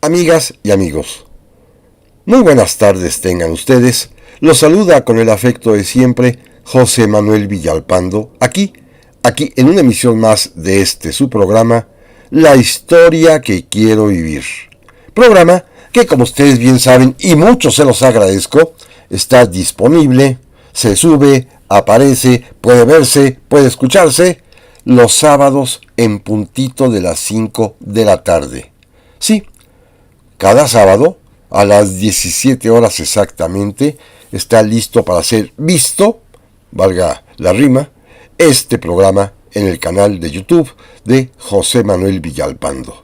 Amigas y amigos, muy buenas tardes tengan ustedes. Los saluda con el afecto de siempre José Manuel Villalpando, aquí en una emisión más de su programa, La Historia que Quiero Vivir. Programa que, como ustedes bien saben, y mucho se los agradezco, está disponible, se sube, aparece, puede verse, puede escucharse, los sábados en puntito de las 5 de la tarde. Sí, cada sábado, a las 17 horas exactamente, está listo para ser visto, valga la rima, este programa en el canal de YouTube de José Manuel Villalpando.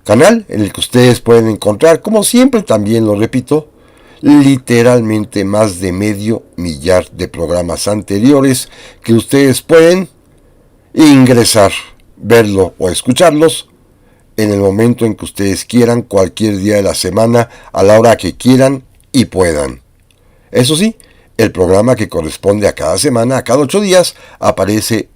Canal en el que ustedes pueden encontrar, como siempre también lo repito, literalmente más de 500,000 de programas anteriores que ustedes pueden ingresar, verlo o escucharlos en el momento en que ustedes quieran, cualquier día de la semana, a la hora que quieran y puedan. Eso sí, el programa que corresponde a cada semana, a cada 8 días, aparece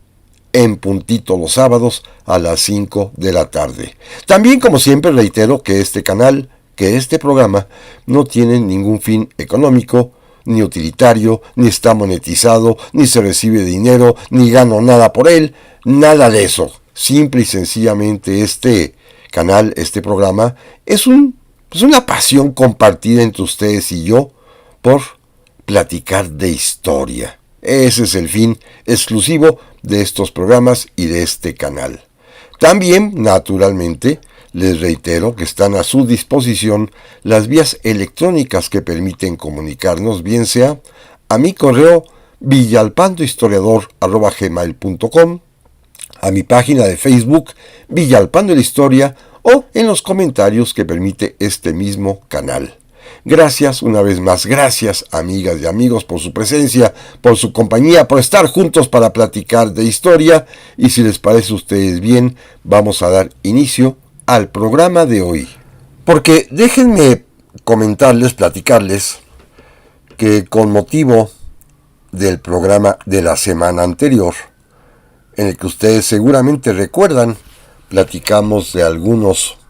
en puntito los sábados a las 5 de la tarde. También, como siempre, reitero que este canal, que este programa, no tiene ningún fin económico, ni utilitario, ni está monetizado, ni se recibe dinero, ni gano nada por él, nada de eso. Simple y sencillamente este canal, este programa, es una pasión compartida entre ustedes y yo por platicar de historia. Ese es el fin exclusivo de estos programas y de este canal. También, naturalmente, les reitero que están a su disposición las vías electrónicas que permiten comunicarnos, bien sea a mi correo villalpandohistoriador@gmail.com, a mi página de Facebook Villalpando la Historia o en los comentarios que permite este mismo canal. Gracias una vez más, gracias amigas y amigos por su presencia, por su compañía, por estar juntos para platicar de historia, y si les parece a ustedes bien, vamos a dar inicio al programa de hoy. Porque déjenme comentarles, platicarles, que con motivo del programa de la semana anterior, en el que ustedes seguramente recuerdan, platicamos de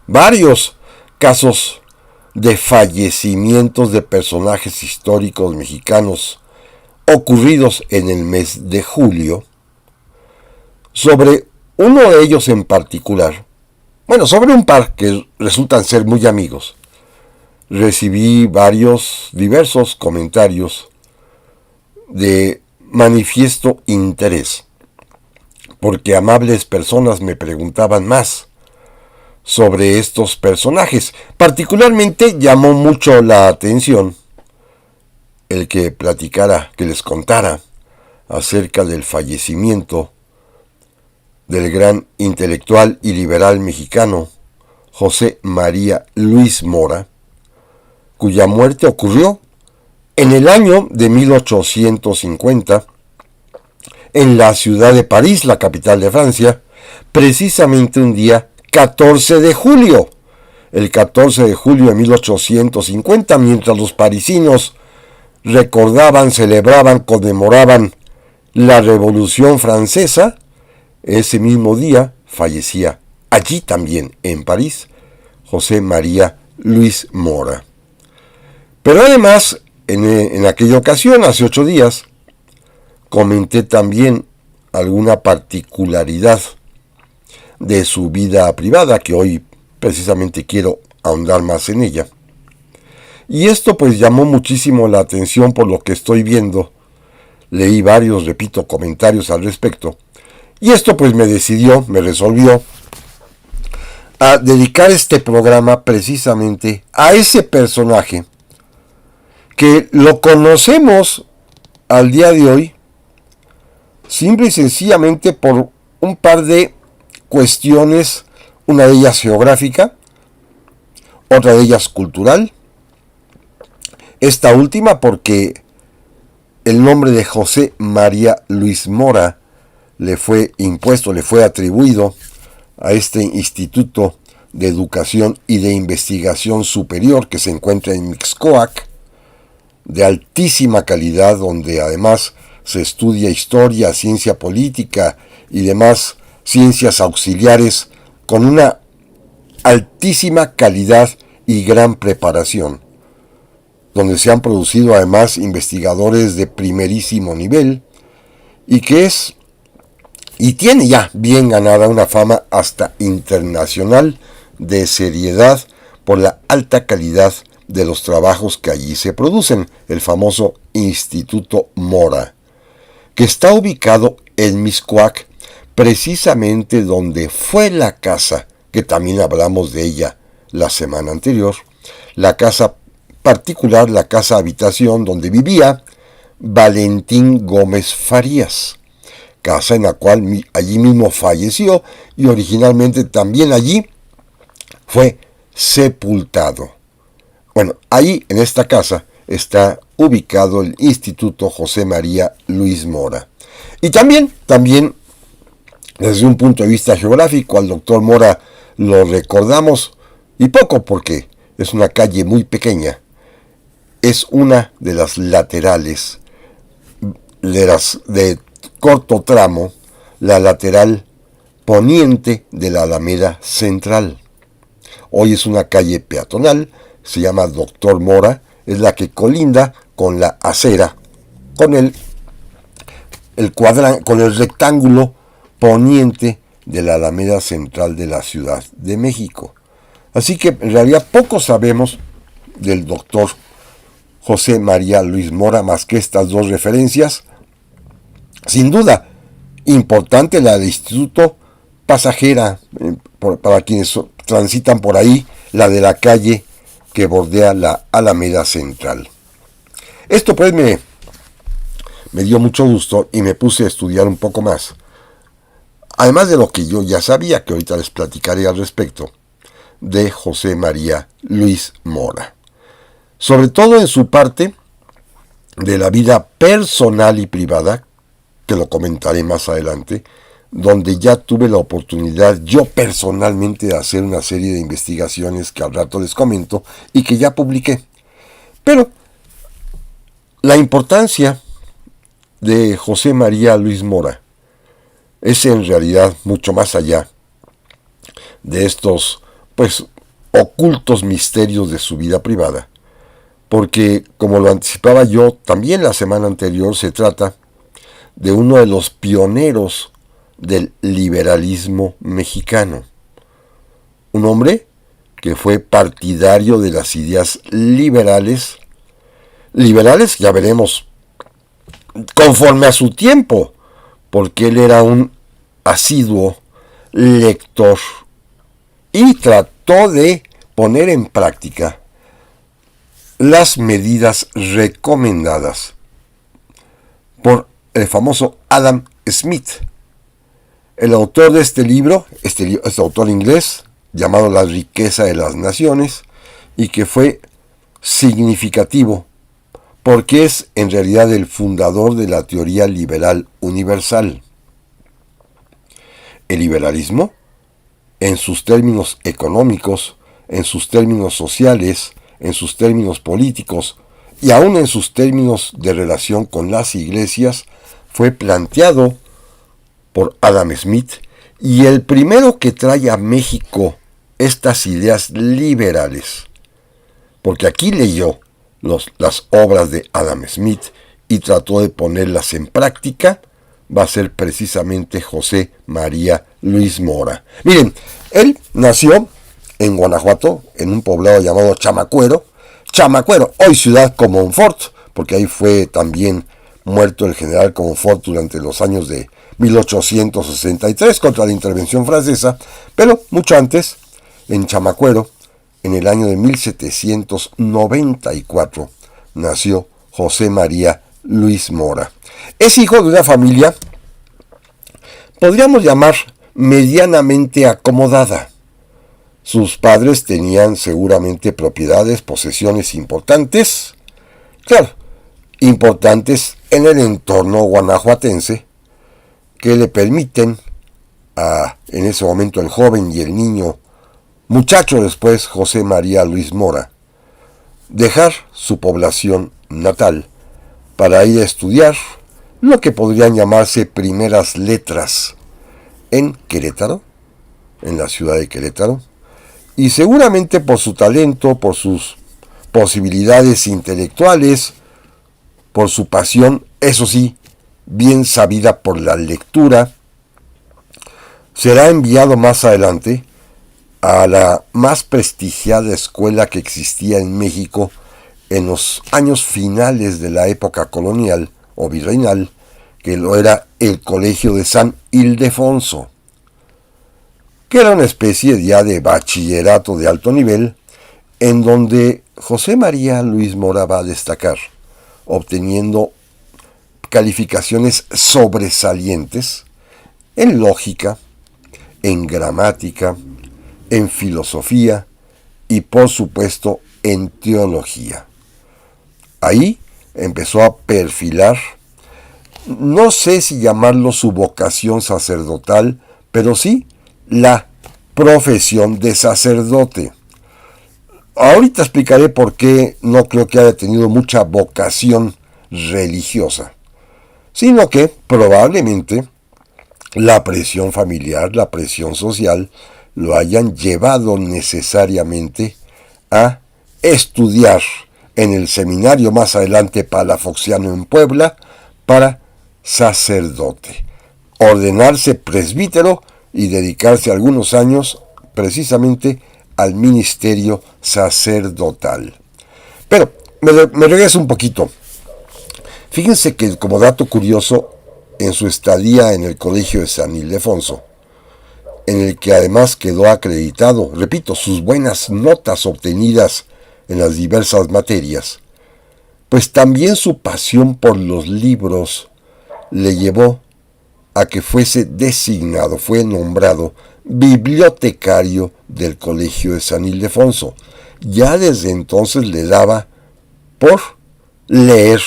varios casos de fallecimientos de personajes históricos mexicanos ocurridos en el mes de julio. Sobre uno de ellos en particular, sobre un par que resultan ser muy amigos, recibí diversos comentarios de manifiesto interés, porque amables personas me preguntaban más sobre estos personajes. Particularmente llamó mucho la atención el que les contara acerca del fallecimiento del gran intelectual y liberal mexicano José María Luis Mora, cuya muerte ocurrió en el año de 1850 en la ciudad de París, la capital de Francia, precisamente un día 14 de julio. El 14 de julio de 1850, mientras los parisinos recordaban, celebraban, conmemoraban la Revolución Francesa, ese mismo día fallecía allí también, en París, José María Luis Mora. Pero además, en aquella ocasión, hace 8 días, comenté también alguna particularidad de su vida privada, que hoy precisamente quiero ahondar más en ella. Y esto pues llamó muchísimo la atención por lo que estoy viendo. Leí varios, comentarios al respecto. Y esto pues me resolvió a dedicar este programa precisamente a ese personaje que lo conocemos al día de hoy simple y sencillamente por un par de cuestiones, una de ellas geográfica, otra de ellas cultural, esta última porque el nombre de José María Luis Mora le fue impuesto, le fue atribuido a este Instituto de Educación y de Investigación Superior que se encuentra en Mixcoac, de altísima calidad, donde además se estudia historia, ciencia política y demás ciencias auxiliares con una altísima calidad y gran preparación, donde se han producido además investigadores de primerísimo nivel y que es y tiene ya bien ganada una fama hasta internacional de seriedad por la alta calidad de los trabajos que allí se producen, el famoso Instituto Mora, que está ubicado en Mixcoac, precisamente donde fue la casa, que también hablamos de ella la semana anterior, la casa particular, la casa habitación donde vivía Valentín Gómez Farías, casa en la cual allí mismo falleció y originalmente también allí fue sepultado. Bueno, ahí en esta casa está ubicado el Instituto José María Luis Mora. Y también, desde un punto de vista geográfico, al doctor Mora lo recordamos, y poco porque es una calle muy pequeña. Es una de las laterales, de corto tramo, la lateral poniente de la Alameda Central. Hoy es una calle peatonal, se llama Doctor Mora, es la que colinda con la acera, con el rectángulo poniente de la Alameda Central de la Ciudad de México. Así que en realidad poco sabemos del doctor José María Luis Mora más que estas dos referencias. Sin duda, importante la del Instituto Pasajera, para quienes transitan por ahí, la de la calle que bordea la Alameda Central. Esto pues me dio mucho gusto y me puse a estudiar un poco más. Además de lo que yo ya sabía, que ahorita les platicaré al respecto, de José María Luis Mora. Sobre todo en su parte de la vida personal y privada, que lo comentaré más adelante, donde ya tuve la oportunidad yo personalmente de hacer una serie de investigaciones que al rato les comento y que ya publiqué. Pero la importancia de José María Luis Mora es en realidad mucho más allá de estos, pues, ocultos misterios de su vida privada, porque, como lo anticipaba yo también la semana anterior, se trata de uno de los pioneros del liberalismo mexicano. Un hombre que fue partidario de las ideas liberales, ya veremos, conforme a su tiempo, porque él era un asiduo lector y trató de poner en práctica las medidas recomendadas por el famoso Adam Smith, el autor de este libro, este autor inglés, llamado La riqueza de las naciones, y que fue significativo porque es en realidad el fundador de la teoría liberal universal. El liberalismo, en sus términos económicos, en sus términos sociales, en sus términos políticos y aún en sus términos de relación con las iglesias, fue planteado por Adam Smith, y el primero que trae a México estas ideas liberales, porque aquí leyó las obras de Adam Smith y trató de ponerlas en práctica, va a ser precisamente José María Luis Mora. Miren, él nació en Guanajuato, en un poblado llamado Chamacuero, hoy ciudad Comonfort, porque ahí fue también muerto el general Comonfort durante los años de 1863 contra la intervención francesa, pero mucho antes, en Chamacuero, en el año de 1794, nació José María Luis Mora. Es hijo de una familia, podríamos llamar, medianamente acomodada. Sus padres tenían seguramente propiedades, posesiones importantes, claro, importantes en el entorno guanajuatense, que le permiten en ese momento el joven y el niño, muchacho después, José María Luis Mora, dejar su población natal para ir a estudiar lo que podrían llamarse primeras letras en Querétaro, en la ciudad de Querétaro, y seguramente por su talento, por sus posibilidades intelectuales, por su pasión, eso sí, bien sabida por la lectura, será enviado más adelante a la más prestigiada escuela que existía en México en los años finales de la época colonial o virreinal, que lo era el Colegio de San Ildefonso, que era una especie ya de bachillerato de alto nivel, en donde José María Luis Mora va a destacar, obteniendo calificaciones sobresalientes en lógica, en gramática, en filosofía y por supuesto en teología. Ahí empezó a perfilar, no sé si llamarlo su vocación sacerdotal, pero sí la profesión de sacerdote. Ahorita explicaré por qué no creo que haya tenido mucha vocación religiosa, sino que probablemente la presión familiar, la presión social, lo hayan llevado necesariamente a estudiar en el seminario más adelante palafoxiano en Puebla para sacerdote, ordenarse presbítero y dedicarse algunos años precisamente al ministerio sacerdotal. Pero me regreso un poquito. Fíjense que como dato curioso, en su estadía en el Colegio de San Ildefonso, en el que además quedó acreditado, repito, sus buenas notas obtenidas en las diversas materias, pues también su pasión por los libros le llevó a que fuese designado, fue nombrado bibliotecario del Colegio de San Ildefonso. Ya desde entonces le daba por leer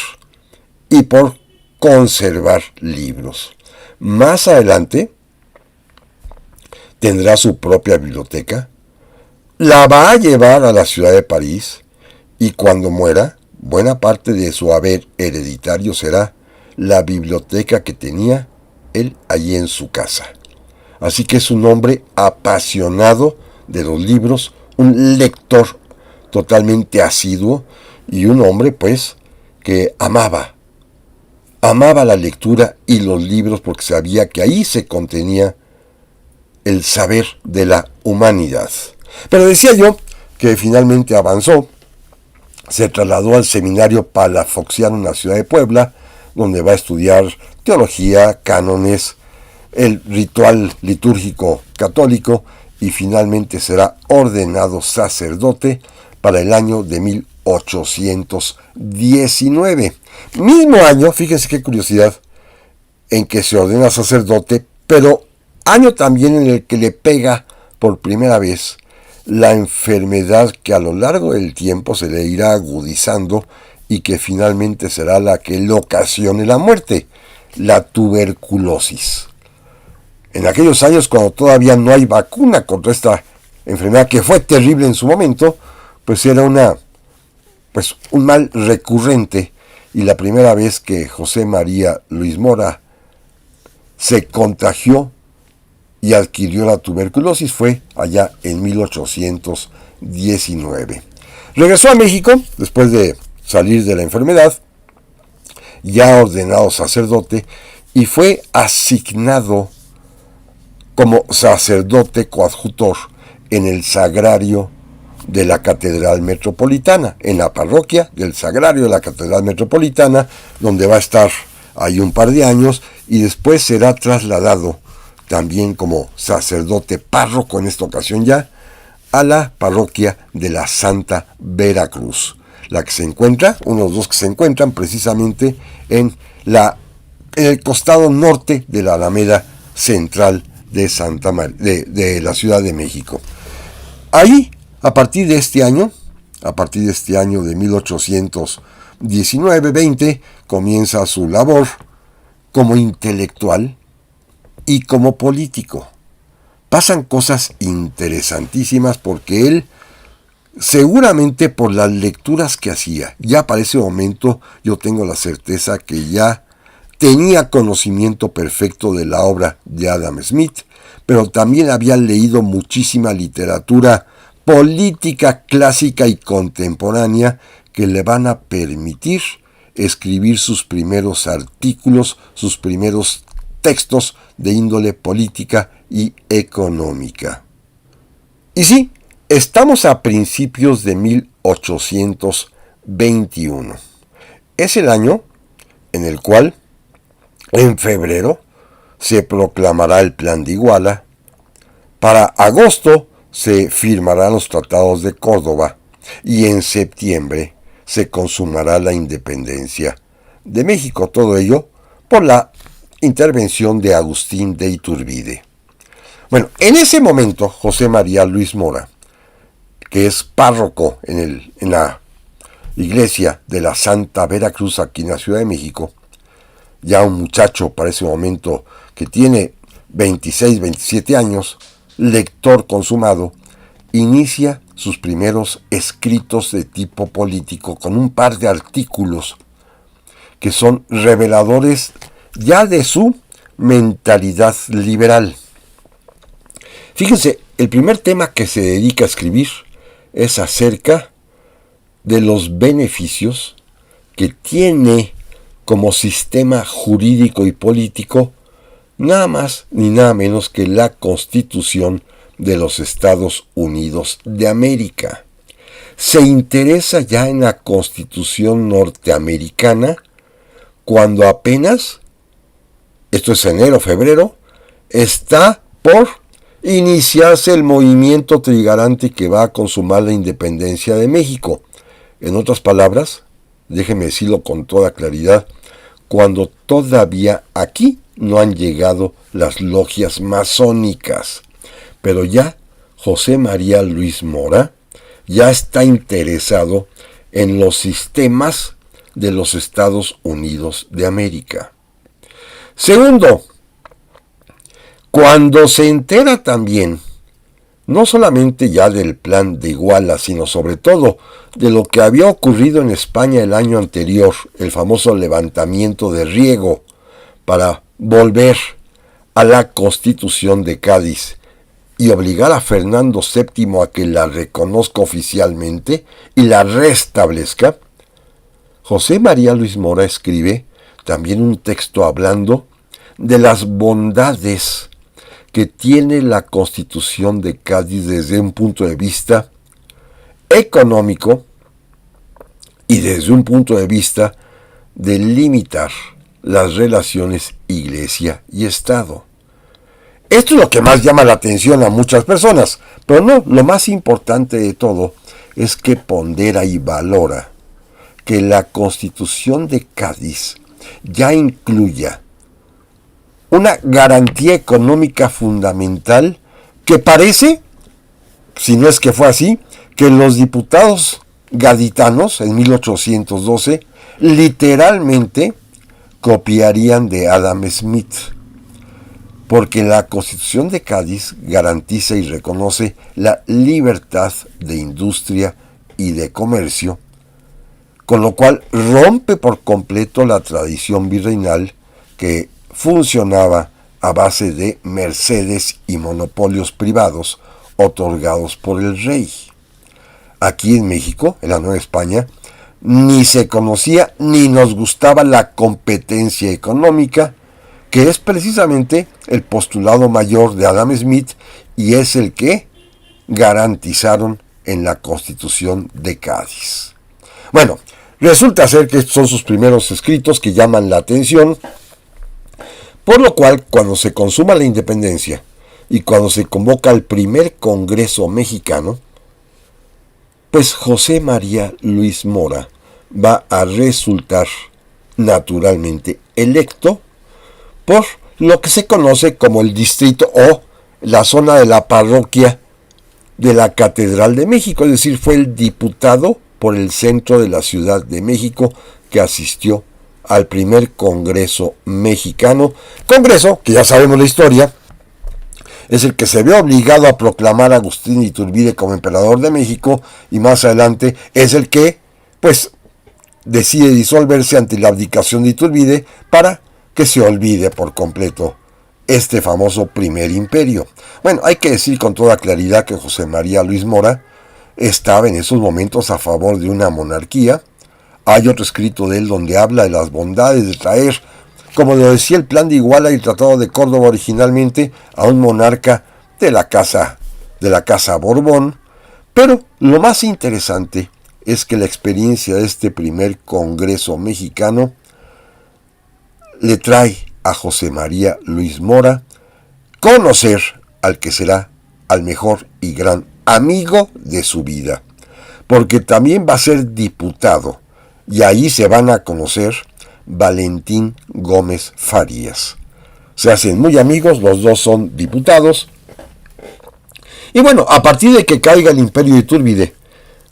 y por conservar libros. Más adelante tendrá su propia biblioteca, la va a llevar a la ciudad de París y cuando muera, buena parte de su haber hereditario será la biblioteca que tenía él allí en su casa. Así que es un hombre apasionado de los libros, un lector totalmente asiduo y un hombre pues que amaba la lectura y los libros porque sabía que ahí se contenía el saber de la humanidad. Pero decía yo que finalmente avanzó, se trasladó al seminario palafoxiano en la ciudad de Puebla, donde va a estudiar teología, cánones, el ritual litúrgico católico y finalmente será ordenado sacerdote para el año de 1819. Mismo año, fíjense qué curiosidad, en que se ordena sacerdote, pero año también en el que le pega por primera vez la enfermedad que a lo largo del tiempo se le irá agudizando y que finalmente será la que le ocasione la muerte, la tuberculosis. En aquellos años, cuando todavía no hay vacuna contra esta enfermedad que fue terrible en su momento, pues era un mal recurrente y la primera vez que José María Luis Mora se contagió y adquirió la tuberculosis fue allá en 1819. Regresó a México después de salir de la enfermedad, ya ordenado sacerdote, y fue asignado como sacerdote coadjutor en el sagrario de la Catedral Metropolitana, en la parroquia del sagrario de la Catedral Metropolitana, donde va a estar ahí un par de años y después será trasladado también como sacerdote párroco en esta ocasión ya a la parroquia de la Santa Veracruz, la que se encuentra, unos dos que se encuentran precisamente en el costado norte de la Alameda Central de la Ciudad de México. Ahí, a partir de este año de 1819-20, comienza su labor como intelectual y como político. Pasan cosas interesantísimas porque él, seguramente por las lecturas que hacía, ya para ese momento yo tengo la certeza que ya tenía conocimiento perfecto de la obra de Adam Smith, pero también había leído muchísima literatura política clásica y contemporánea que le van a permitir escribir sus primeros artículos, sus primeros textos de índole política y económica. Y sí, estamos a principios de 1821. Es el año en el cual, en febrero, se proclamará el Plan de Iguala. Para agosto se firmarán los tratados de Córdoba y en septiembre se consumará la independencia de México. Todo ello por la intervención de Agustín de Iturbide. Bueno, en ese momento José María Luis Mora, que es párroco en la iglesia de la Santa Veracruz aquí en la Ciudad de México, ya un muchacho para ese momento que tiene 26, 27 años, lector consumado, inicia sus primeros escritos de tipo político con un par de artículos que son reveladores ya de su mentalidad liberal. Fíjense, el primer tema que se dedica a escribir es acerca de los beneficios que tiene como sistema jurídico y político nada más ni nada menos que la Constitución de los Estados Unidos de América. Se interesa ya en la Constitución norteamericana cuando apenas, esto es enero, febrero, está por iniciarse el movimiento trigarante que va a consumar la independencia de México. En otras palabras, déjenme decirlo con toda claridad, cuando todavía aquí no han llegado las logias masónicas. Pero ya José María Luis Mora ya está interesado en los sistemas de los Estados Unidos de América. Segundo, cuando se entera también, no solamente ya del Plan de Iguala, sino sobre todo de lo que había ocurrido en España el año anterior, el famoso levantamiento de Riego, para volver a la Constitución de Cádiz y obligar a Fernando VII a que la reconozca oficialmente y la restablezca, José María Luis Mora escribe también un texto hablando de las bondades que tiene la Constitución de Cádiz desde un punto de vista económico y desde un punto de vista de limitar las relaciones Iglesia y Estado. Esto es lo que más llama la atención a muchas personas, pero no, lo más importante de todo es que pondera y valora que la Constitución de Cádiz ya incluya una garantía económica fundamental que parece, si no es que fue así, que los diputados gaditanos en 1812 literalmente copiarían de Adam Smith, porque la Constitución de Cádiz garantiza y reconoce la libertad de industria y de comercio, con lo cual rompe por completo la tradición virreinal que funcionaba a base de mercedes y monopolios privados otorgados por el rey. Aquí en México, en la Nueva España, ni se conocía ni nos gustaba la competencia económica, que es precisamente el postulado mayor de Adam Smith y es el que garantizaron en la Constitución de Cádiz. Bueno, resulta ser que estos son sus primeros escritos que llaman la atención, por lo cual cuando se consuma la independencia y cuando se convoca el primer Congreso mexicano, pues José María Luis Mora va a resultar naturalmente electo por lo que se conoce como el distrito o la zona de la parroquia de la Catedral de México, es decir, fue el diputado por el centro de la Ciudad de México que asistió al primer Congreso mexicano, Congreso que ya sabemos la historia, es el que se ve obligado a proclamar a Agustín de Iturbide como emperador de México y más adelante es el que, pues, decide disolverse ante la abdicación de Iturbide para que se olvide por completo este famoso primer imperio. Bueno, hay que decir con toda claridad que José María Luis Mora estaba en esos momentos a favor de una monarquía. Hay otro escrito de él donde habla de las bondades de traer, como lo decía el Plan de Iguala y el Tratado de Córdoba originalmente, a un monarca de la casa Borbón. Pero lo más interesante es que la experiencia de este primer Congreso mexicano le trae a José María Luis Mora conocer al que será al mejor y gran amigo de su vida, porque también va a ser diputado, y ahí se van a conocer Valentín Gómez Farías. Se hacen muy amigos, los dos son diputados. Y bueno, a partir de que caiga el imperio de Iturbide,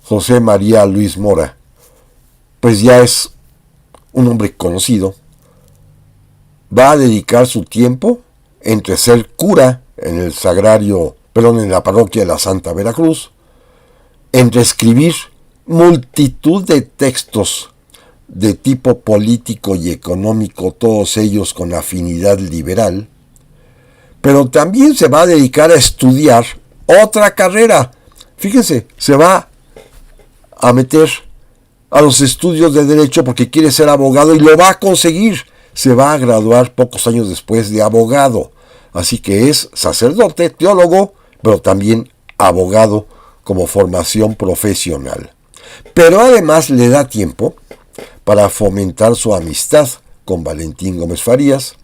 José María Luis Mora, pues ya es un hombre conocido, va a dedicar su tiempo entre ser cura en el en la parroquia de la Santa Veracruz, entre escribir multitud de textos de tipo político y económico, todos ellos con afinidad liberal, pero también se va a dedicar a estudiar otra carrera. Fíjense, se va a meter a los estudios de Derecho porque quiere ser abogado y lo va a conseguir. Se va a graduar pocos años después de abogado. Así que es sacerdote, teólogo, pero también abogado como formación profesional. Pero además le da tiempo para fomentar su amistad con Valentín Gómez Farías,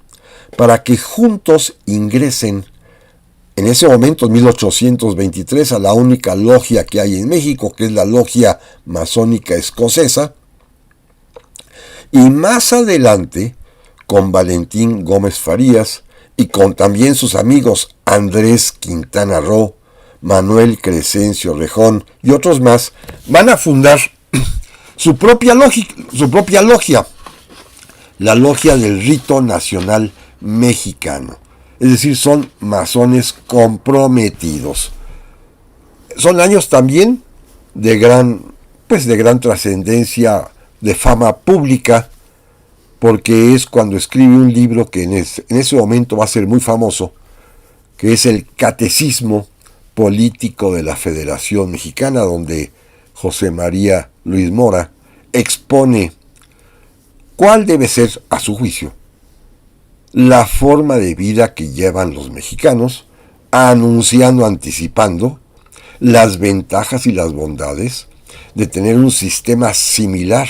para que juntos ingresen en ese momento, en 1823, a la única logia que hay en México, que es la Logia Masónica Escocesa, y más adelante, con Valentín Gómez Farías y con también sus amigos Andrés Quintana Roo, Manuel Crescencio Rejón y otros más, van a fundar su propia logia, la Logia del Rito Nacional Mexicano. Es decir, son masones comprometidos. Son años también de gran trascendencia, de fama pública, porque es cuando escribe un libro que en ese momento va a ser muy famoso, que es el Catecismo Político de la Federación Mexicana, donde José María Luis Mora expone cuál debe ser, a su juicio, la forma de vida que llevan los mexicanos, anticipando las ventajas y las bondades de tener un sistema similar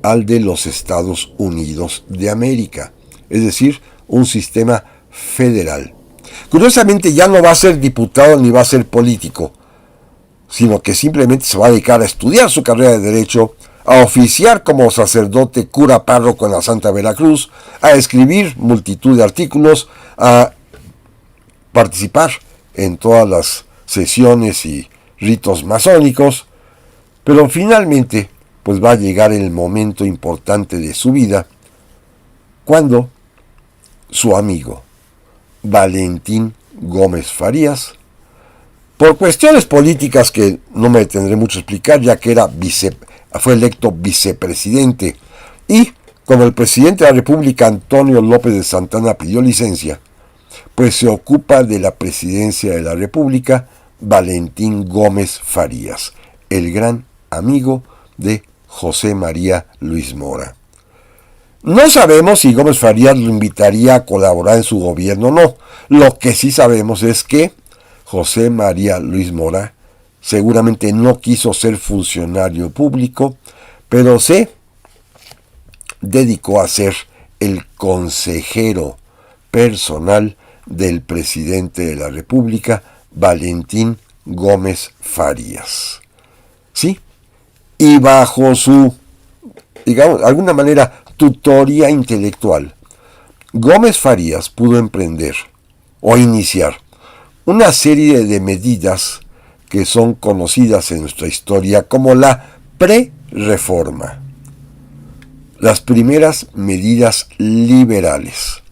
al de los Estados Unidos de América, es decir, un sistema federal. Curiosamente ya no va a ser diputado ni va a ser político, sino que simplemente se va a dedicar a estudiar su carrera de Derecho, a oficiar como sacerdote, cura, párroco en la Santa Veracruz, a escribir multitud de artículos, a participar en todas las sesiones y ritos masónicos, pero finalmente pues va a llegar el momento importante de su vida, cuando su amigo Valentín Gómez Farías, por cuestiones políticas que no me detendré mucho a explicar, ya que fue electo vicepresidente, y como el presidente de la República, Antonio López de Santana, pidió licencia, pues se ocupa de la presidencia de la República Valentín Gómez Farías, el gran amigo de José María Luis Mora. No sabemos si Gómez Farías lo invitaría a colaborar en su gobierno o no. Lo que sí sabemos es que José María Luis Mora seguramente no quiso ser funcionario público, pero se dedicó a ser el consejero personal del presidente de la República, Valentín Gómez Farías. ¿Sí? Y bajo su, digamos, de alguna manera, tutoría intelectual, Gómez Farías pudo emprender o iniciar una serie de medidas que son conocidas en nuestra historia como la pre-reforma. Las primeras medidas liberales.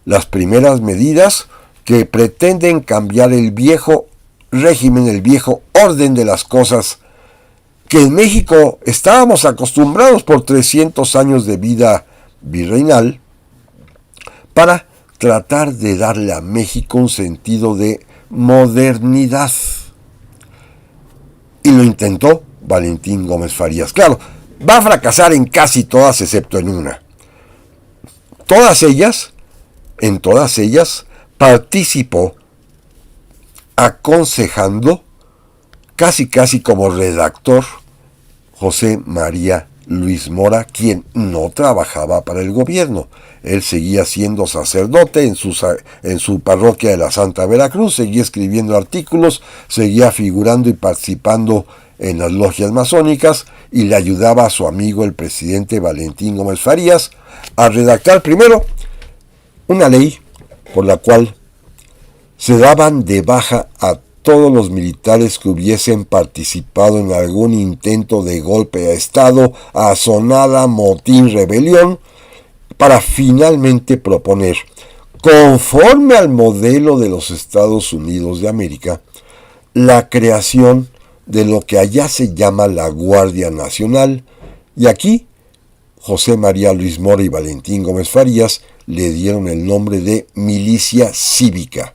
Las primeras medidas que pretenden cambiar el viejo régimen, el viejo orden de las cosas que en México estábamos acostumbrados por 300 años de vida virreinal, para tratar de darle a México un sentido de modernidad. Y lo intentó Valentín Gómez Farías. Claro, va a fracasar en casi todas excepto en una. En todas ellas, participó aconsejando, casi como redactor, José María Luis Mora, quien no trabajaba para el gobierno. Él seguía siendo sacerdote en su parroquia de la Santa Veracruz, seguía escribiendo artículos, seguía figurando y participando en las logias masónicas y le ayudaba a su amigo el presidente Valentín Gómez Farías a redactar primero una ley por la cual se daban de baja a todos los militares que hubiesen participado en algún intento de golpe de Estado, asonada, motín, rebelión, para finalmente proponer, conforme al modelo de los Estados Unidos de América, la creación de lo que allá se llama la Guardia Nacional, y aquí José María Luis Mora y Valentín Gómez Farías le dieron el nombre de Milicia Cívica.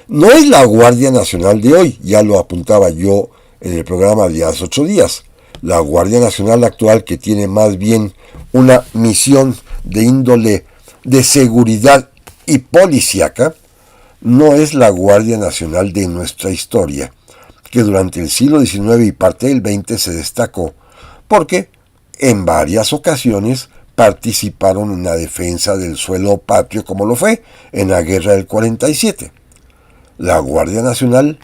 No es la Guardia Nacional de hoy, ya lo apuntaba yo en el programa de hace 8 días. La Guardia Nacional actual, que tiene más bien una misión de índole de seguridad y policíaca, no es la Guardia Nacional de nuestra historia, que durante el siglo XIX y parte del XX se destacó, porque en varias ocasiones participaron en la defensa del suelo patrio, como lo fue en la Guerra del 47. La Guardia Nacional,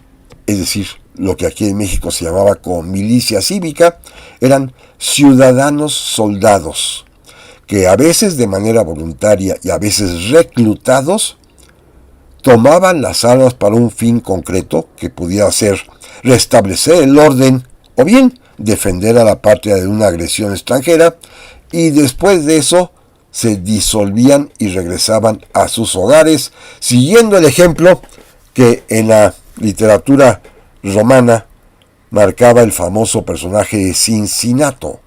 es decir, lo que aquí en México se llamaba como milicia cívica, eran ciudadanos soldados, que a veces de manera voluntaria y a veces reclutados, tomaban las armas para un fin concreto, que pudiera ser restablecer el orden o bien defender a la patria de una agresión extranjera, y después de eso se disolvían y regresaban a sus hogares, siguiendo el ejemplo que en la literatura romana marcaba el famoso personaje de Cincinato,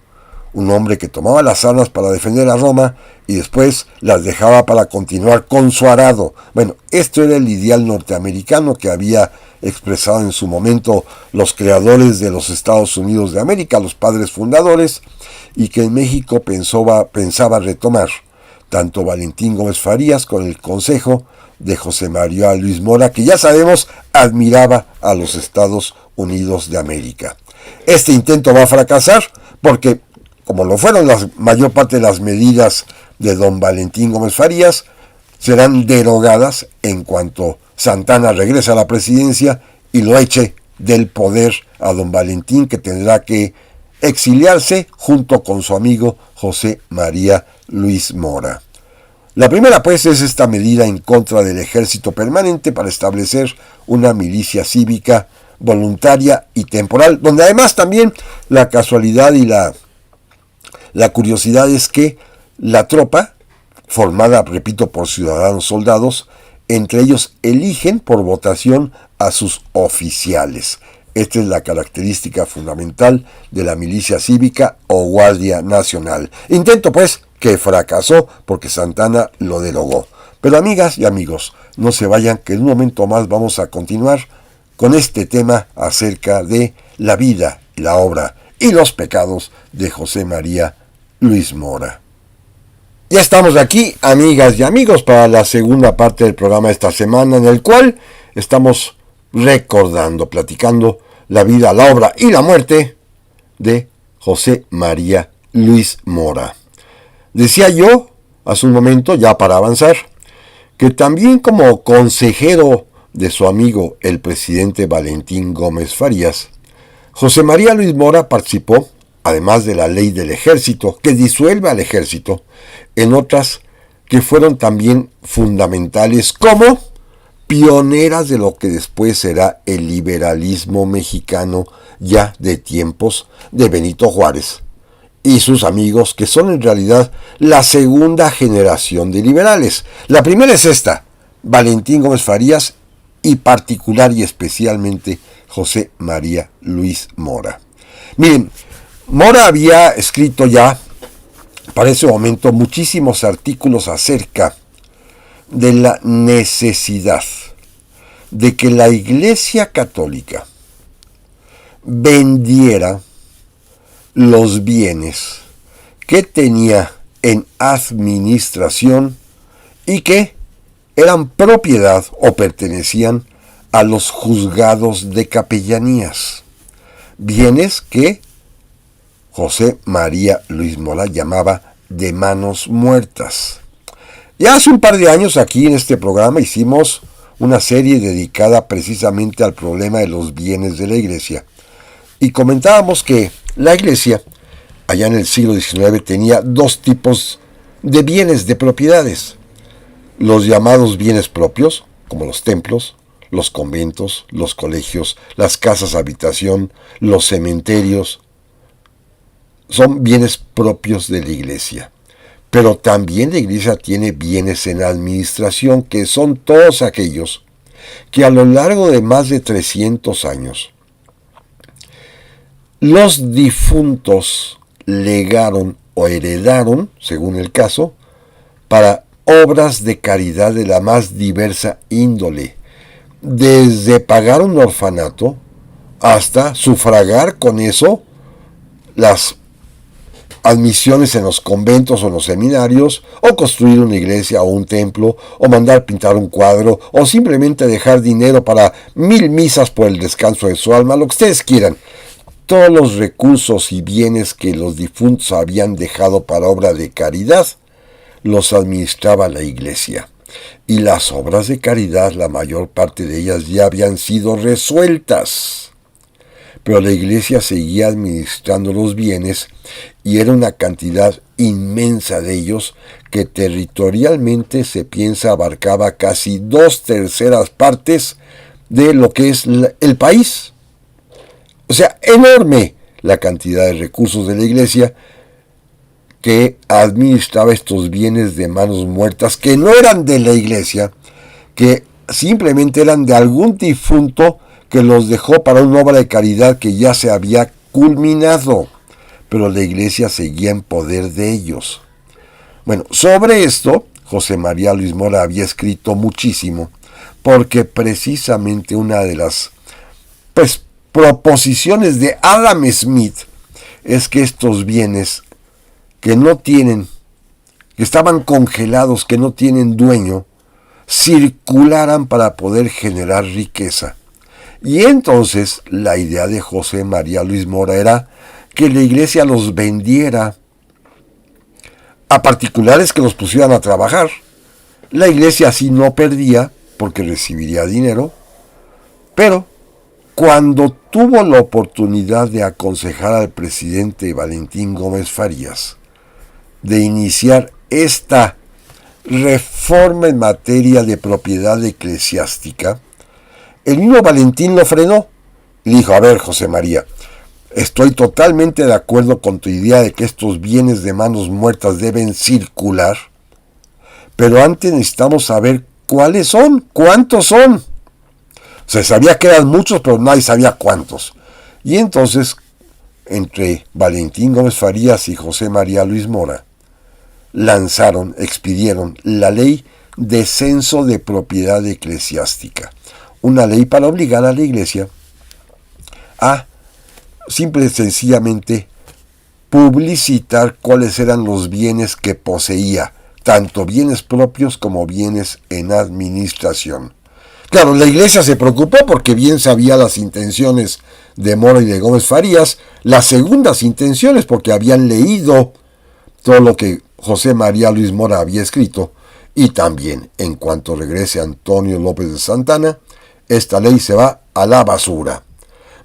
un hombre que tomaba las armas para defender a Roma y después las dejaba para continuar con su arado. Bueno, esto era el ideal norteamericano que había expresado en su momento los creadores de los Estados Unidos de América, los padres fundadores, y que en México pensaba retomar tanto Valentín Gómez Farías con el consejo de José María Luis Mora, que ya sabemos admiraba a los Estados Unidos de América. Este intento va a fracasar porque, como lo fueron la mayor parte de las medidas de don Valentín Gómez Farías, serán derogadas en cuanto Santana regrese a la presidencia y lo eche del poder a don Valentín, que tendrá que exiliarse junto con su amigo José María Luis Mora. La primera, pues, es esta medida en contra del ejército permanente para establecer una milicia cívica voluntaria y temporal, donde además también la casualidad y la curiosidad es que la tropa, formada, repito, por ciudadanos soldados, entre ellos eligen por votación a sus oficiales. Esta es la característica fundamental de la milicia cívica o Guardia Nacional. Intento, pues, que fracasó porque Santana lo derogó. Pero amigas y amigos, no se vayan, que en un momento más vamos a continuar con este tema acerca de la vida, la obra y los pecados de José María Luis Mora. Ya estamos aquí, amigas y amigos, para la segunda parte del programa de esta semana, en el cual estamos recordando, platicando la vida, la obra y la muerte de José María Luis Mora. Decía yo hace un momento, ya para avanzar, que también como consejero de su amigo el presidente Valentín Gómez Farías, José María Luis Mora participó, además de la ley del ejército, que disuelve al ejército, en otras que fueron también fundamentales como pioneras de lo que después será el liberalismo mexicano ya de tiempos de Benito Juárez y sus amigos, que son en realidad la segunda generación de liberales. La primera es esta, Valentín Gómez Farías y particular y especialmente José María Luis Mora. Miren, Mora había escrito ya para ese momento muchísimos artículos acerca de la necesidad de que la Iglesia Católica vendiera los bienes que tenía en administración y que eran propiedad o pertenecían a los juzgados de capellanías. Bienes que José María Luis Mora llamaba de manos muertas. Ya hace un par de años aquí en este programa hicimos una serie dedicada precisamente al problema de los bienes de la Iglesia. Y comentábamos que la Iglesia, allá en el siglo XIX, tenía dos tipos de bienes, de propiedades. Los llamados bienes propios, como los templos, los conventos, los colegios, las casas habitación, los cementerios, son bienes propios de la Iglesia. Pero también la Iglesia tiene bienes en administración, que son todos aquellos que a lo largo de más de 300 años los difuntos legaron o heredaron, según el caso, para obras de caridad de la más diversa índole, desde pagar un orfanato hasta sufragar con eso las admisiones en los conventos o en los seminarios, o construir una iglesia o un templo, o mandar pintar un cuadro, o simplemente dejar dinero para 1000 misas por el descanso de su alma, lo que ustedes quieran. Todos los recursos y bienes que los difuntos habían dejado para obra de caridad, los administraba la Iglesia. Y las obras de caridad, la mayor parte de ellas ya habían sido resueltas. Pero la Iglesia seguía administrando los bienes y era una cantidad inmensa de ellos que territorialmente se piensa abarcaba casi 2/3 partes de lo que es el país. O sea, enorme la cantidad de recursos de la Iglesia que administraba estos bienes de manos muertas que no eran de la Iglesia, que simplemente eran de algún difunto que los dejó para una obra de caridad que ya se había culminado, pero la Iglesia seguía en poder de ellos. Bueno, sobre esto, José María Luis Mora había escrito muchísimo, porque precisamente una de las proposiciones de Adam Smith es que estos bienes que no tienen, que estaban congelados, que no tienen dueño, circularan para poder generar riqueza. Y entonces la idea de José María Luis Mora era que la Iglesia los vendiera a particulares que los pusieran a trabajar. La Iglesia así no perdía porque recibiría dinero, pero cuando tuvo la oportunidad de aconsejar al presidente Valentín Gómez Farías de iniciar esta reforma en materia de propiedad eclesiástica, el mismo Valentín lo frenó y dijo: a ver, José María, estoy totalmente de acuerdo con tu idea de que estos bienes de manos muertas deben circular, pero antes necesitamos saber cuáles son, cuántos son. Se sabía que eran muchos, pero nadie sabía cuántos. Y entonces, entre Valentín Gómez Farías y José María Luis Mora, expidieron la ley de censo de propiedad eclesiástica. Una ley para obligar a la Iglesia a simple y sencillamente publicitar cuáles eran los bienes que poseía, tanto bienes propios como bienes en administración. Claro, la Iglesia se preocupó porque bien sabía las intenciones de Mora y de Gómez Farías, las segundas intenciones porque habían leído todo lo que José María Luis Mora había escrito, y también, en cuanto regrese Antonio López de Santana, esta ley se va a la basura.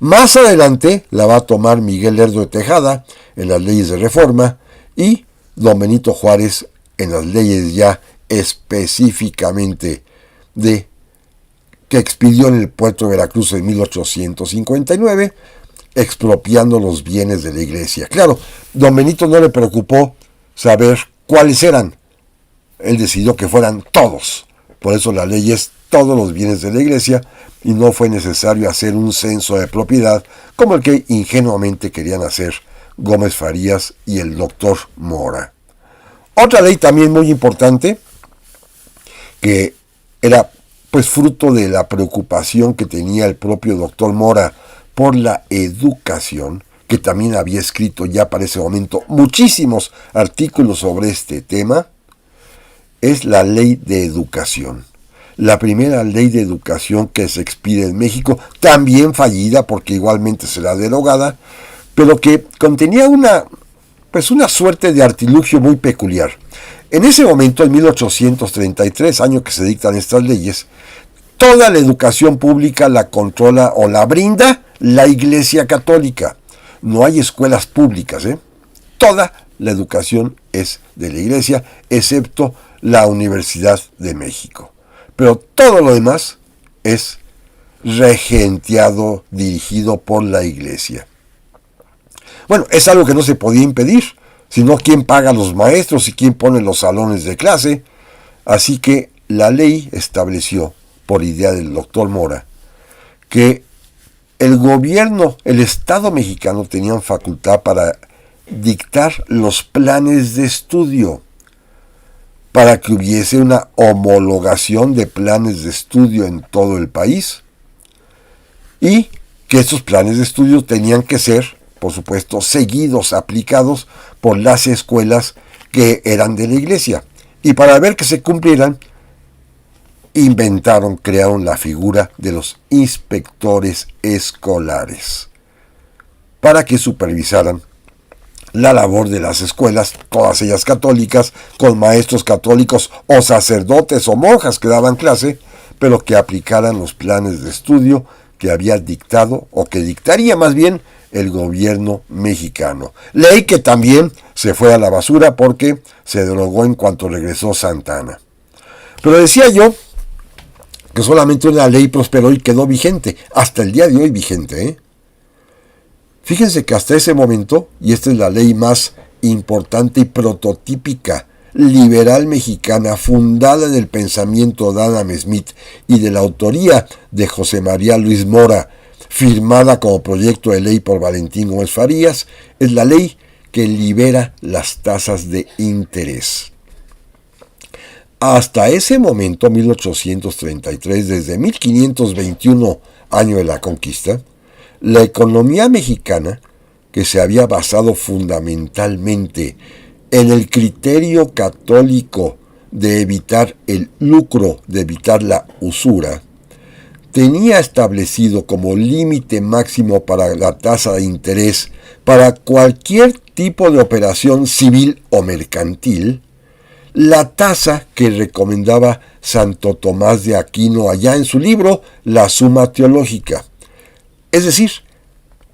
Más adelante la va a tomar Miguel Lerdo de Tejada en las leyes de reforma y don Benito Juárez en las leyes ya específicamente de que expidió en el puerto de Veracruz en 1859, expropiando los bienes de la Iglesia. Claro, don Benito no le preocupó saber cuáles eran. Él decidió que fueran todos. Por eso la ley es todos los bienes de la Iglesia y no fue necesario hacer un censo de propiedad como el que ingenuamente querían hacer Gómez Farías y el doctor Mora. Otra ley también muy importante, que era fruto de la preocupación que tenía el propio doctor Mora por la educación, que también había escrito ya para ese momento muchísimos artículos sobre este tema, es la Ley de Educación. La primera ley de educación que se expide en México, también fallida porque igualmente será derogada, pero que contenía una suerte de artilugio muy peculiar. En ese momento, en 1833, año que se dictan estas leyes, toda la educación pública la controla o la brinda la Iglesia Católica. No hay escuelas públicas, Toda la educación es de la Iglesia, excepto la Universidad de México. Pero todo lo demás es regenteado, dirigido por la Iglesia. Bueno, es algo que no se podía impedir, sino quién paga a los maestros y quién pone los salones de clase. Así que la ley estableció, por idea del doctor Mora, que el gobierno, el Estado mexicano tenían facultad para dictar los planes de estudio, para que hubiese una homologación de planes de estudio en todo el país, y que estos planes de estudio tenían que ser, por supuesto, seguidos, aplicados por las escuelas que eran de la Iglesia. Y para ver que se cumplieran, crearon la figura de los inspectores escolares, para que supervisaran la labor de las escuelas, todas ellas católicas, con maestros católicos o sacerdotes o monjas que daban clase, pero que aplicaran los planes de estudio que había dictado, o que dictaría más bien, el gobierno mexicano. Ley que también se fue a la basura porque se derogó en cuanto regresó Santa Anna. Pero decía yo que solamente una ley prosperó y quedó vigente, hasta el día de hoy vigente, Fíjense que hasta ese momento, y esta es la ley más importante y prototípica liberal mexicana, fundada en el pensamiento de Adam Smith y de la autoría de José María Luis Mora, firmada como proyecto de ley por Valentín Gómez Farías, es la ley que libera las tasas de interés. Hasta ese momento, 1833, desde 1521, año de la conquista, la economía mexicana, que se había basado fundamentalmente en el criterio católico de evitar el lucro, de evitar la usura, tenía establecido como límite máximo para la tasa de interés para cualquier tipo de operación civil o mercantil, la tasa que recomendaba Santo Tomás de Aquino allá en su libro La Suma Teológica. Es decir,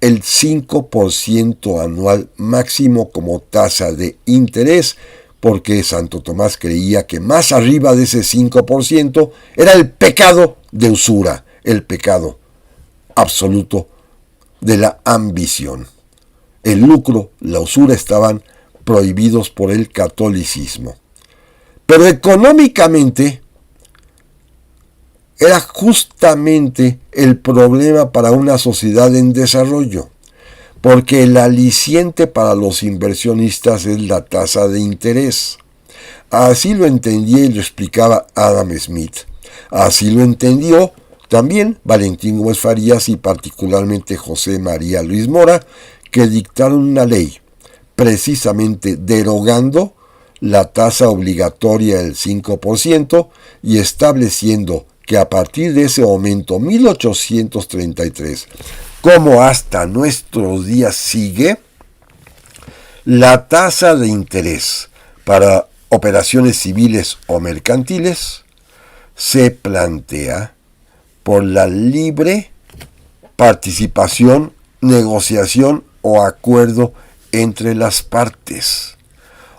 el 5% anual máximo como tasa de interés, porque Santo Tomás creía que más arriba de ese 5% era el pecado de usura, el pecado absoluto de la ambición. El lucro, la usura estaban prohibidos por el catolicismo. Pero económicamente era justamente el problema para una sociedad en desarrollo, porque el aliciente para los inversionistas es la tasa de interés. Así lo entendía y lo explicaba Adam Smith. Así lo entendió también Valentín Gómez Farías y particularmente José María Luis Mora, que dictaron una ley precisamente derogando la tasa obligatoria del 5% y estableciendo que a partir de ese momento, 1833, como hasta nuestros días sigue, la tasa de interés para operaciones civiles o mercantiles se plantea por la libre participación, negociación o acuerdo entre las partes.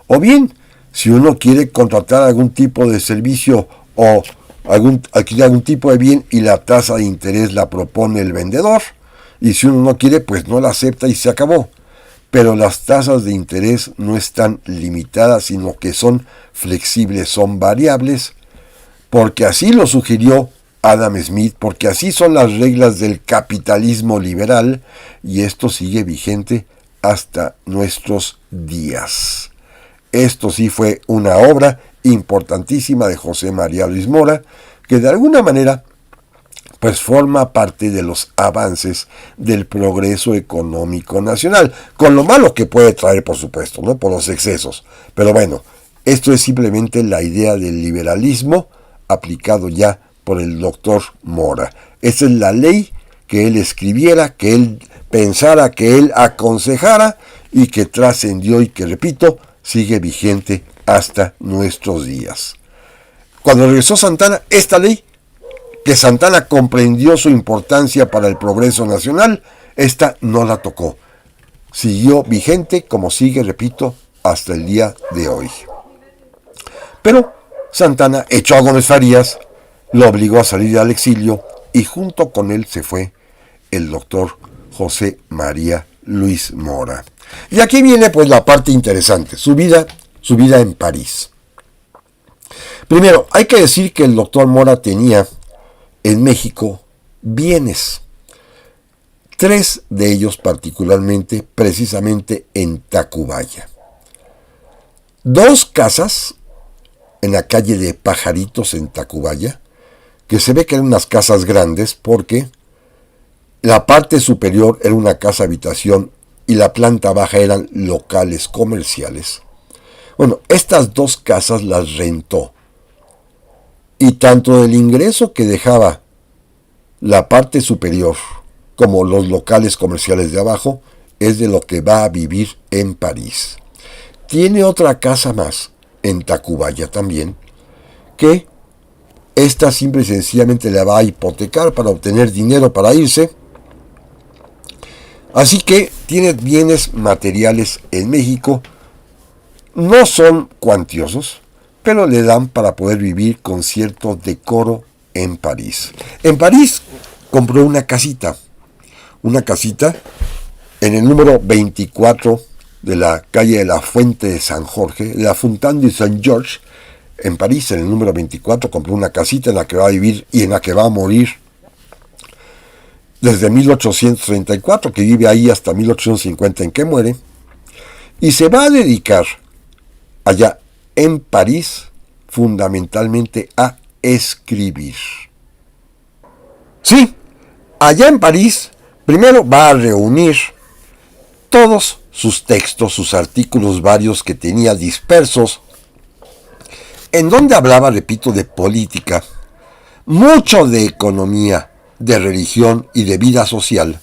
O bien, si uno quiere contratar algún tipo de servicio o adquirir algún tipo de bien y la tasa de interés la propone el vendedor, y si uno no quiere, pues no la acepta y se acabó. Pero las tasas de interés no están limitadas, sino que son flexibles, son variables, porque así lo sugirió Adam Smith, porque así son las reglas del capitalismo liberal, y esto sigue vigente hasta nuestros días. Esto sí fue una obra importantísima de José María Luis Mora, que de alguna manera pues forma parte de los avances del progreso económico nacional, con lo malo que puede traer, por supuesto, ¿no? Por los excesos. Pero bueno, esto es simplemente la idea del liberalismo aplicado ya por el doctor Mora. Esa es la ley que él escribiera, que él pensara, que él aconsejara y que trascendió y que, repito, sigue vigente hasta nuestros días. Cuando regresó Santana, esta ley, que Santana comprendió su importancia para el progreso nacional, esta no la tocó. Siguió vigente como sigue, repito, hasta el día de hoy. Pero Santana echó a Gómez Farías, lo obligó a salir al exilio y junto con él se fue el doctor José María Luis Mora. Y aquí viene pues la parte interesante, su vida en París. Primero, hay que decir que el doctor Mora tenía en México bienes, 3 de ellos particularmente, precisamente en Tacubaya. 2 casas en la calle de Pajaritos en Tacubaya, que se ve que eran unas casas grandes porque la parte superior era una casa habitación y la planta baja eran locales comerciales. Bueno, estas 2 casas las rentó. Y tanto el ingreso que dejaba la parte superior como los locales comerciales de abajo es de lo que va a vivir en París. Tiene otra casa más en Tacubaya también, que esta simple y sencillamente la va a hipotecar para obtener dinero para irse. Así que tiene bienes materiales en México, no son cuantiosos, pero le dan para poder vivir con cierto decoro en París. En París compró una casita en el número 24 de la calle de la Fuente de San Jorge, la Fontaine de Saint-Georges, en París, en el número 24, compró una casita en la que va a vivir y en la que va a morir desde 1834, que vive ahí hasta 1850 en que muere, y se va a dedicar allá en París fundamentalmente a escribir. Sí, allá en París primero va a reunir todos sus textos, sus artículos varios que tenía dispersos, en donde hablaba, repito, de política, mucho de economía, de religión y de vida social,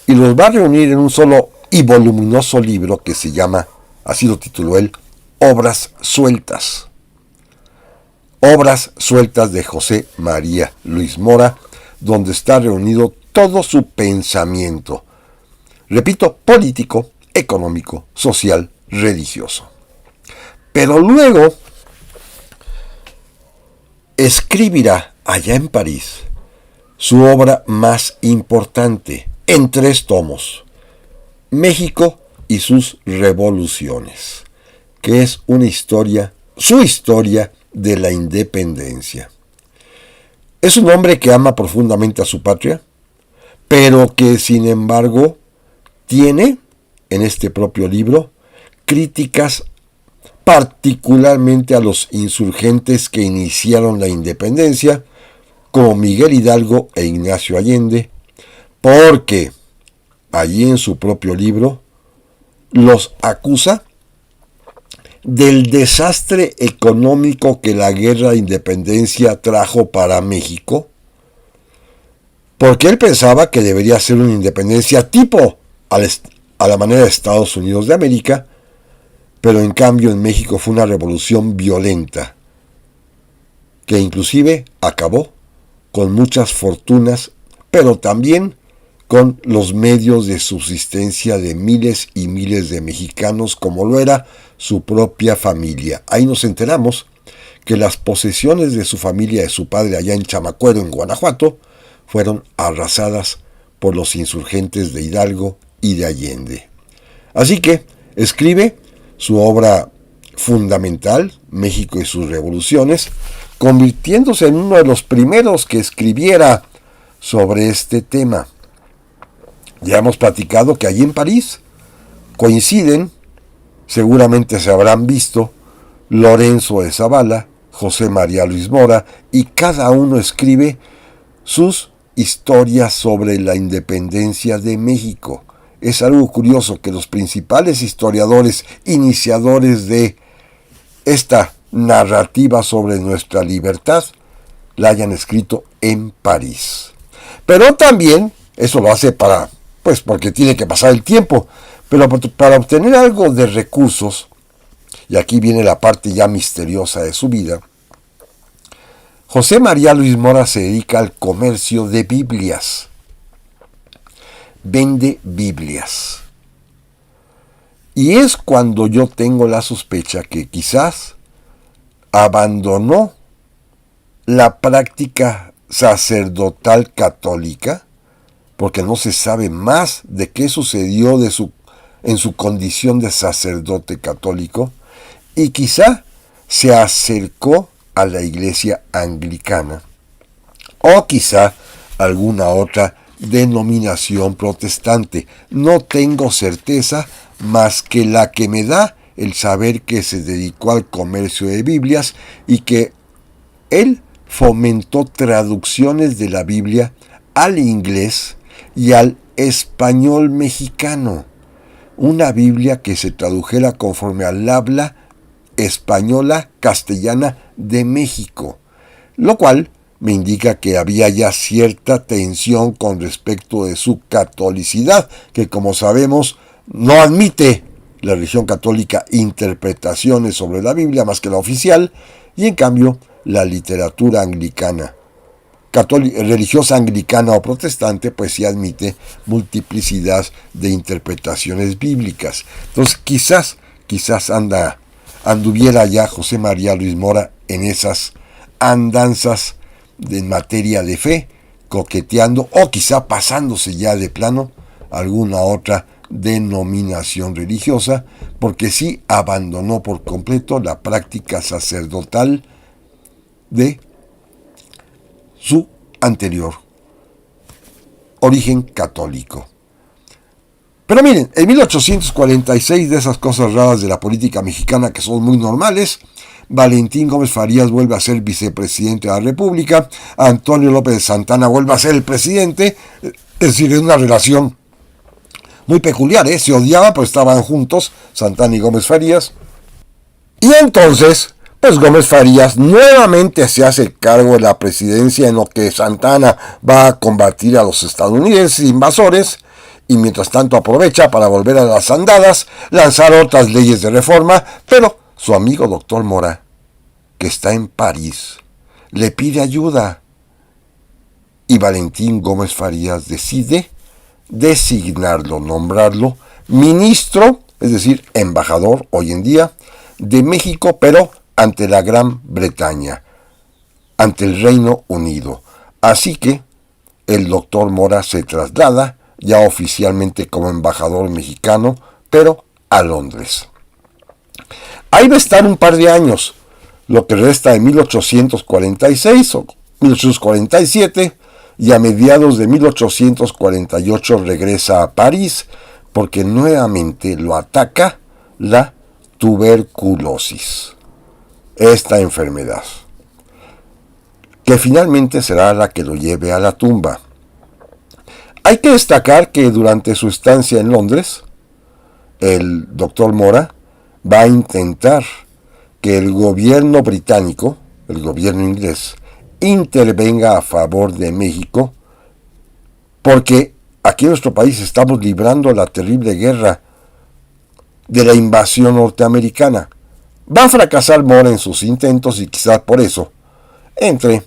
y los va a reunir en un solo y voluminoso libro que se llama, así lo tituló él, Obras Sueltas. Obras Sueltas de José María Luis Mora, donde está reunido todo su pensamiento, repito, político, económico, social, religioso. Pero luego escribirá allá en París su obra más importante, en 3 tomos, México y sus revoluciones, que es una historia, su historia de la independencia. Es un hombre que ama profundamente a su patria, pero que sin embargo tiene en este propio libro críticas particularmente a los insurgentes que iniciaron la independencia, como Miguel Hidalgo e Ignacio Allende, porque allí en su propio libro los acusa del desastre económico que la guerra de independencia trajo para México, porque él pensaba que debería ser una independencia tipo a la manera de Estados Unidos de América, pero en cambio en México fue una revolución violenta, que inclusive acabó con muchas fortunas, pero también con los medios de subsistencia de miles y miles de mexicanos, como lo era su propia familia. Ahí nos enteramos que las posesiones de su familia, de su padre allá en Chamacuero, en Guanajuato, fueron arrasadas por los insurgentes de Hidalgo y de Allende. Así que escribe su obra fundamental, México y sus revoluciones, convirtiéndose en uno de los primeros que escribiera sobre este tema. Ya hemos platicado que allí en París coinciden, seguramente se habrán visto, Lorenzo de Zavala, José María Luis Mora, y cada uno escribe sus historias sobre la independencia de México. Es algo curioso que los principales historiadores iniciadores de esta narrativa sobre nuestra libertad la hayan escrito en París. Pero también, eso lo hace porque tiene que pasar el tiempo, pero para obtener algo de recursos, y aquí viene la parte ya misteriosa de su vida, José María Luis Mora se dedica al comercio de Biblias. Vende Biblias. Y es cuando yo tengo la sospecha que quizás abandonó la práctica sacerdotal católica, porque no se sabe más de qué sucedió en su condición de sacerdote católico, y quizá se acercó a la iglesia anglicana, o quizá alguna otra denominación protestante. No tengo certeza más que la que me da el saber que se dedicó al comercio de Biblias y que él fomentó traducciones de la Biblia al inglés y al español mexicano. Una Biblia que se tradujera conforme al habla española castellana de México, lo cual me indica que había ya cierta tensión con respecto de su catolicidad, que como sabemos no admite la religión católica interpretaciones sobre la Biblia más que la oficial, y en cambio la literatura anglicana, religiosa anglicana o protestante, pues sí admite multiplicidad de interpretaciones bíblicas. Entonces quizás anduviera ya José María Luis Mora en esas andanzas en materia de fe, coqueteando o quizá pasándose ya de plano a alguna otra denominación religiosa, porque sí abandonó por completo la práctica sacerdotal de su anterior origen católico. Pero miren, en 1846, de esas cosas raras de la política mexicana que son muy normales, Valentín Gómez Farías vuelve a ser vicepresidente de la República, Antonio López de Santana vuelve a ser el presidente, es decir, es una relación muy peculiar, se odiaban, pues estaban juntos, Santana y Gómez Farías, y entonces, pues Gómez Farías nuevamente se hace cargo de la presidencia, en lo que Santana va a combatir a los estadounidenses invasores, y mientras tanto aprovecha para volver a las andadas, lanzar otras leyes de reforma, pero su amigo doctor Mora, que está en París, le pide ayuda, y Valentín Gómez Farías decide designarlo, nombrarlo ministro, es decir, embajador hoy en día, de México, pero ante la Gran Bretaña, ante el Reino Unido. Así que el doctor Mora se traslada ya oficialmente como embajador mexicano, pero a Londres. Ahí va a estar un par de años, lo que resta de 1846 o 1847, y a mediados de 1848 regresa a París porque nuevamente lo ataca la tuberculosis, esta enfermedad, que finalmente será la que lo lleve a la tumba. Hay que destacar que durante su estancia en Londres, el doctor Mora va a intentar que el gobierno británico, el gobierno inglés, intervenga a favor de México, porque aquí en nuestro país estamos librando la terrible guerra de la invasión norteamericana. Va a fracasar Mora en sus intentos, y quizás por eso, entre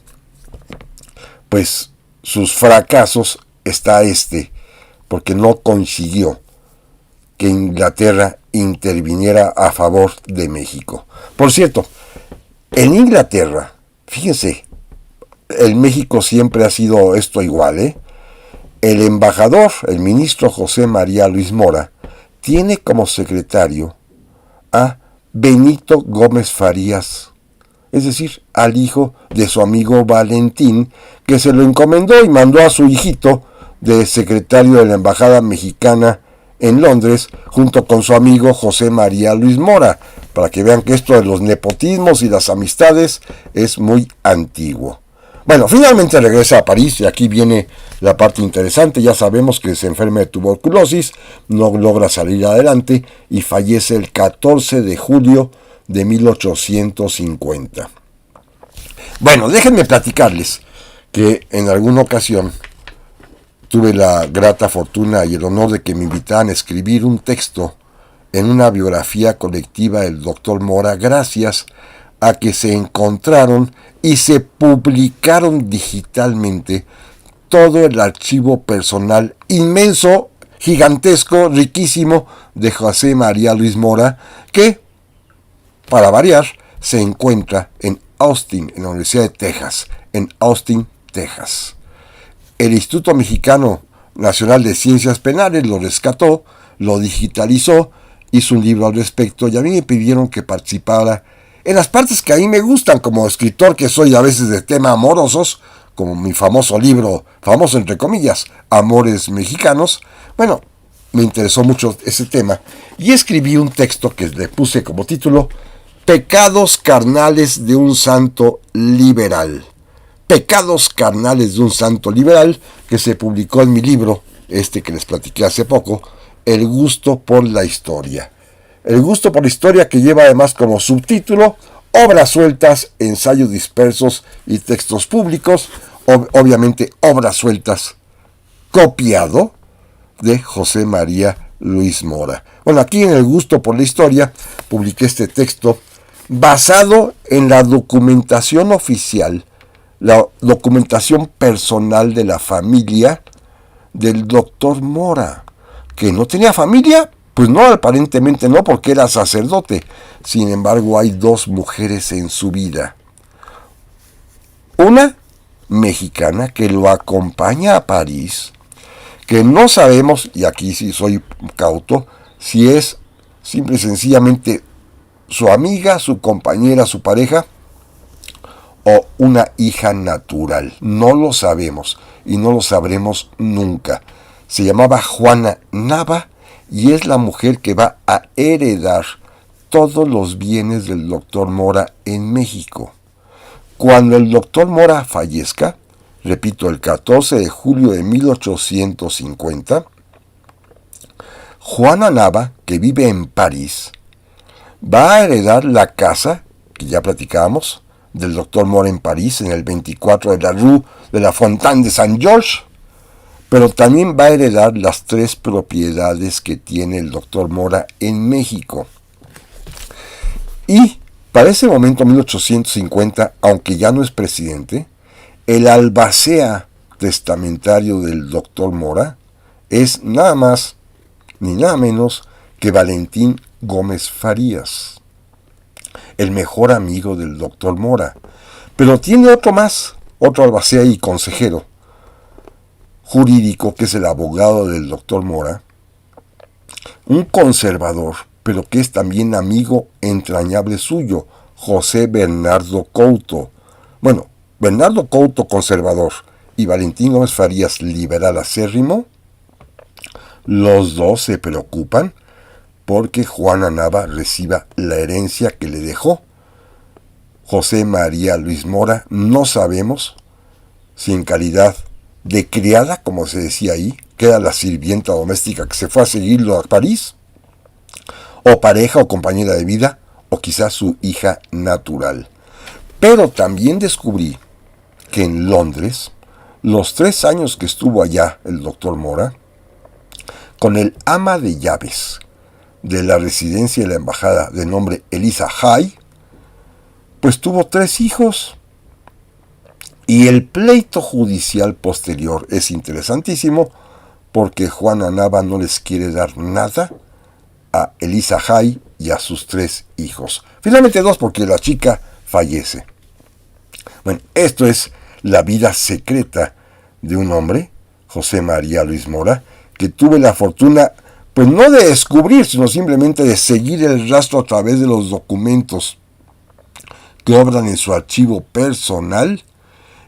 sus fracasos está porque no consiguió que Inglaterra interviniera a favor de México. Por cierto, en Inglaterra, fíjense, en México siempre ha sido esto igual, El embajador, el ministro José María Luis Mora, tiene como secretario a Benito Gómez Farías, es decir, al hijo de su amigo Valentín, que se lo encomendó y mandó a su hijito de secretario de la Embajada Mexicana en Londres, junto con su amigo José María Luis Mora, para que vean que esto de los nepotismos y las amistades es muy antiguo. Bueno, finalmente regresa a París y aquí viene la parte interesante. Ya sabemos que se enferma de tuberculosis, no logra salir adelante y fallece el 14 de julio de 1850. Bueno, déjenme platicarles que en alguna ocasión tuve la grata fortuna y el honor de que me invitaran a escribir un texto en una biografía colectiva del Dr. Mora, gracias a que se encontraron y se publicaron digitalmente todo el archivo personal inmenso, gigantesco, riquísimo de José María Luis Mora, que, para variar, se encuentra en Austin, en la Universidad de Texas, en Austin, Texas. El Instituto Mexicano Nacional de Ciencias Penales lo rescató, lo digitalizó, hizo un libro al respecto y a mí me pidieron que participara en las partes que a mí me gustan como escritor que soy a veces de temas amorosos, como mi famoso libro, famoso entre comillas, Amores Mexicanos. Bueno, me interesó mucho ese tema y escribí un texto que le puse como título Pecados carnales de un santo liberal. Pecados carnales de un santo liberal, que se publicó en mi libro, que les platiqué hace poco, El gusto por la historia. El gusto por la historia, que lleva además como subtítulo Obras sueltas, ensayos dispersos y textos públicos, obviamente obras sueltas, copiado de José María Luis Mora. Bueno, aquí en El gusto por la historia publiqué este texto basado en la documentación oficial, la documentación personal de la familia del doctor Mora, que no tenía familia. Pues no, aparentemente no, porque era sacerdote. Sin embargo, hay dos mujeres en su vida. Una mexicana que lo acompaña a París, que no sabemos, y aquí sí soy cauto, si es simple y sencillamente su amiga, su compañera, su pareja, o una hija natural. No lo sabemos y no lo sabremos nunca. Se llamaba Juana Nava y es la mujer que va a heredar todos los bienes del doctor Mora en México. Cuando el doctor Mora fallezca, repito, el 14 de julio de 1850, Juana Nava, que vive en París, va a heredar la casa, que ya platicábamos, del doctor Mora en París, en el 24 de la Rue de la Fontaine de Saint-Georges, pero también va a heredar las 3 propiedades que tiene el doctor Mora en México. Y para ese momento, 1850, aunque ya no es presidente, el albacea testamentario del doctor Mora es nada más ni nada menos que Valentín Gómez Farías, el mejor amigo del doctor Mora. Pero tiene otro más, otro albacea y consejero jurídico, que es el abogado del doctor Mora, un conservador, pero que es también amigo entrañable suyo, José Bernardo Couto. Bueno, Bernardo Couto, conservador, y Valentín Gómez Farías, liberal acérrimo, los dos se preocupan porque Juana Nava reciba la herencia que le dejó José María Luis Mora. No sabemos si en calidad de criada, como se decía ahí, que era la sirvienta doméstica que se fue a seguirlo a París, o pareja o compañera de vida, o quizás su hija natural. Pero también descubrí que en Londres, los 3 años que estuvo allá el doctor Mora, con el ama de llaves de la residencia de la embajada de nombre Eliza Hay, pues tuvo 3 hijos. Y el pleito judicial posterior es interesantísimo porque Juana Nava no les quiere dar nada a Eliza Hay y a sus 3 hijos. Finalmente 2 porque la chica fallece. Bueno, esto es la vida secreta de un hombre, José María Luis Mora, que tuve la fortuna, pues no de descubrir, sino simplemente de seguir el rastro a través de los documentos que obran en su archivo personal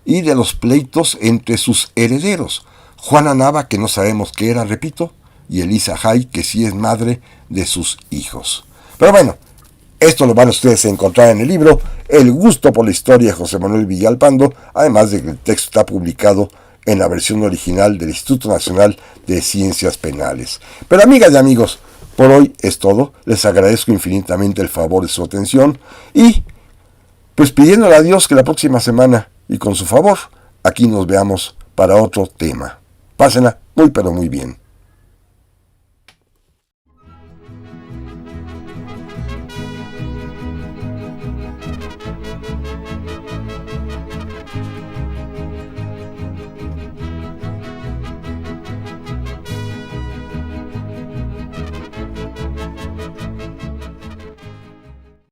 y de los pleitos entre sus herederos. Juana Nava, que no sabemos qué era, repito, y Eliza Hay, que sí es madre de sus hijos. Pero bueno, Esto lo van ustedes a encontrar en el libro El gusto por la historia de José Manuel Villalpando, además de que el texto está publicado en la versión original del Instituto Nacional de Ciencias Penales. Pero amigas y amigos, por hoy es todo. Les agradezco infinitamente el favor de su atención y pues pidiéndole a Dios que la próxima semana y con su favor aquí nos veamos para otro tema. Pásenla muy pero muy bien.